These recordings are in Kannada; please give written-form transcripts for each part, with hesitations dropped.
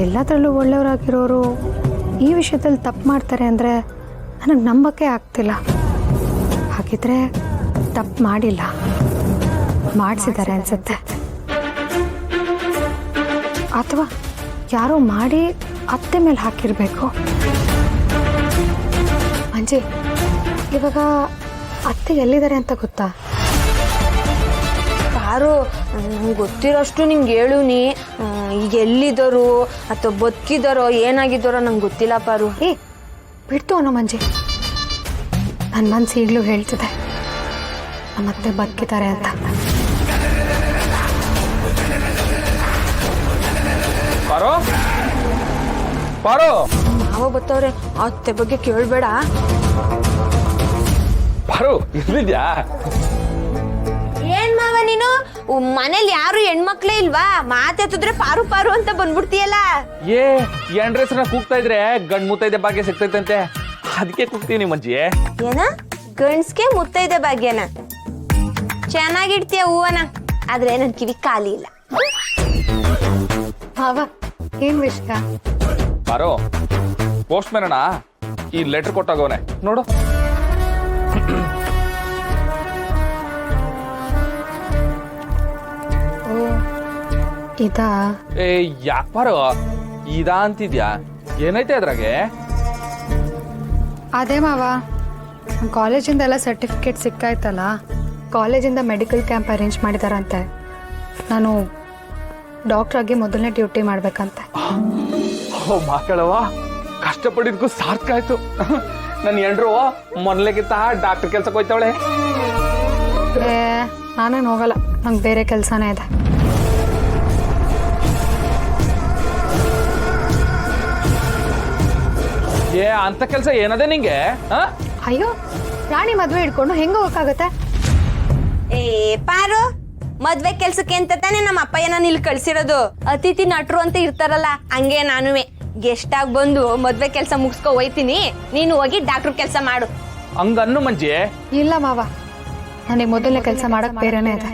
ಎಲ್ಲದರಲ್ಲೂ ಒಳ್ಳೆಯವರಾಗಿರೋರು ಈ ವಿಷಯದಲ್ಲಿ ತಪ್ಪು ಮಾಡ್ತಾರೆ ಅಂದರೆ ನನಗೆ ನಂಬಕ್ಕೆ ಆಗ್ತಿಲ್ಲ. ಹಾಗಿದ್ರೆ ತಪ್ಪು ಮಾಡಿಲ್ಲ, ಮಾಡಿಸಿದ್ದಾರೆ ಅನ್ಸುತ್ತೆ. ಅಥವಾ ಯಾರೋ ಮಾಡಿ ಅತ್ತೆ ಮೇಲೆ ಹಾಕಿರಬೇಕು. ಮಂಜಿ, ಇವಾಗ ಅತ್ತೆ ಎಲ್ಲಿದ್ದಾರೆ ಅಂತ ಗೊತ್ತಾ? ಪಾರು, ನಂಗೆ ಗೊತ್ತಿರೋಷ್ಟು ನಿಂಗೆ ಹೇಳು. ಈಗ ಎಲ್ಲಿದ್ದಾರೋ ಅಥವಾ ಬದುಕಿದಾರೋ ಏನಾಗಿದ್ದಾರೋ ನಂಗೆ ಗೊತ್ತಿಲ್ಲ ಪಾರು. ಬಿಡ್ತು ಅನ್ನೋ ಮಂಜಿ, ನನ್ನ ಮನಸ್ಸು ಈಗಲೂ ಹೇಳ್ತಿದೆ ನಮ್ಮತ್ತೆ ಬದುಕಿದ್ದಾರೆ ಅಂತ. ಪಾರೋ ಪಾರೋ, ಮಾವ ಬತ್ತವ್ರೆ, ಅತ್ತೆ ಬಗ್ಗೆ ಕೇಳಬೇಡ. ಪಾರು ಇರ್ಲಿದ್ಯಾ? ಏನ್ ಮಾವ ನೀನು ಮನೇಲಿ ಯಾರು ಹೆಣ್ಮಕ್ಳೇ ಇಲ್ವಾ? ಮಾತೆತ್ತಿದ್ರೆ ಪಾರು ಪಾರು ಅಂತ ಬಂದ್ಬಿಡ್ತೀಯಲ್ಲ. ಎಂಡ್ರ ಹೆಸರನ್ನ ಕೂಗ್ತಾ ಇದ್ರೆ ಗಂಡ್ ಮುತ್ತೈದೆ ಭಾಗ್ಯ ಸಿಗ್ತೈತಂತೆ, ಅದಕ್ಕೆ ಕೂಗ್ತೀನಿ ಮಂಜಿ. ಏನ ಗಂಡ್ಸ್ಗೆ ಮುತ್ತೈದೆ ಭಾಗ್ಯನ? ಚೆನ್ನಾಗಿಡ್ತೀಯ ಹೂವನ, ಆದ್ರೆ ನನ್ ಕಿವಿ ಖಾಲಿ ಇಲ್ಲ. ಮಾವ, ಏನ್ ವಿಷಯ? ಪಾರೋ, ಪೋಸ್ಟ್ ಮ್ಯಾನ್ ಅಣ್ಣ ಈ ಲೆಟರ್ ಕೊಟ್ಟಾಗವನೆ ನೋಡು. ಇದಾ? ಯಾಕೆ ಪಾರೋ ಇದಾ ಅಂತಿದ್ಯಾ? ಏನೈತೆ ಅದ್ರಾಗೆ? ಅದೇ ಮಾವ, ಕಾಲೇಜಿಂದ ಎಲ್ಲ ಸರ್ಟಿಫಿಕೇಟ್ ಸಿಕ್ಕಾಯ್ತಲ್ಲ, ಕಾಲೇಜಿಂದ ಮೆಡಿಕಲ್ ಕ್ಯಾಂಪ್ ಅರೇಂಜ್ ಮಾಡಿದಾರಂತೆ. ನಾನು ಡಾಕ್ಟರ್ ಆಗಿ ಮೊದಲನೇ ಡ್ಯೂಟಿ ಮಾಡ್ಬೇಕಂತೆ. ಮಕ್ಕಳವ, ಕಷ್ಟಪಟ್ಟಿದ್ಕು ಸಾರ್ಥಕ ಆಯ್ತು. ನನ್ನ ಎಂಡ್ರು ಮೊನ್ಲೆಗಿಂತ ಡಾಕ್ಟರ್ ಕೆಲ್ಸಕ್ಕೆ ಹೋಯ್ತಾವಳೆ. ನಾನೇನು ಹೋಗಲ್ಲ, ನಂಗೆ ಬೇರೆ ಕೆಲಸನೇ ಇದೆ. ಅಂತ ಕೆಲಸ ಏನದೆ ನಿಂಗೆ? ಅಯ್ಯೋ, ರಾಣಿ ಮದ್ವೆ ಇಟ್ಕೊಂಡು ಹೆಂಗ ಹೋಗಕ್ಕಾಗತ್ತೆ? ಪಾರು, ಮದ್ವೆ ಕೆಲ್ಸಕ್ಕೆ ಅಂತ ತಾನೇ ನಮ್ಮ ಅಪ್ಪಯ್ಯನ ಇಲ್ಲಿ ಕಳ್ಸಿರೋದು. ಅತಿಥಿ ನಟರು ಅಂತ ಇರ್ತಾರಲ್ಲ, ಹಂಗೆ ನಾನುವೆ ಗೆಸ್ಟ್ ಆಗಿ ಬಂದು ಮದ್ವೆ ಕೆಲ್ಸ ಮುಗಿಸ್ಕೊ ಹೋಯ್ತೀನಿ. ನೀನು ಹೋಗಿ ಡಾಕ್ಟರ್ ಕೆಲ್ಸ ಮಾಡು. ಹಂಗನ್ನು ಮಂಜಿ. ಇಲ್ಲ ಮಾವ, ನನಗೆ ಮೊದಲನೇ ಕೆಲಸ ಮಾಡಕ್ ಬೇರೆನೇ ಇದೆ.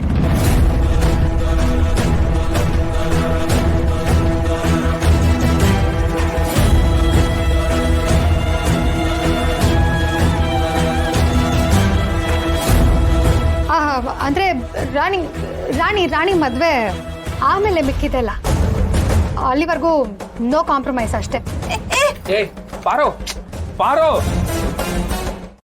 ಅಂದ್ರೆ ರಾಣಿ ರಾಣಿ ರಾಣಿ ಮದ್ವೆ ಆಮೇಲೆ ಮಿಕ್ಕಿದೆಲ್ಲ, ಅಲ್ಲಿವರೆಗೂ ನೋ ಕಾಂಪ್ರಮೈಸ್ ಅಷ್ಟೇ. ಪಾರೋ ಪಾರೋ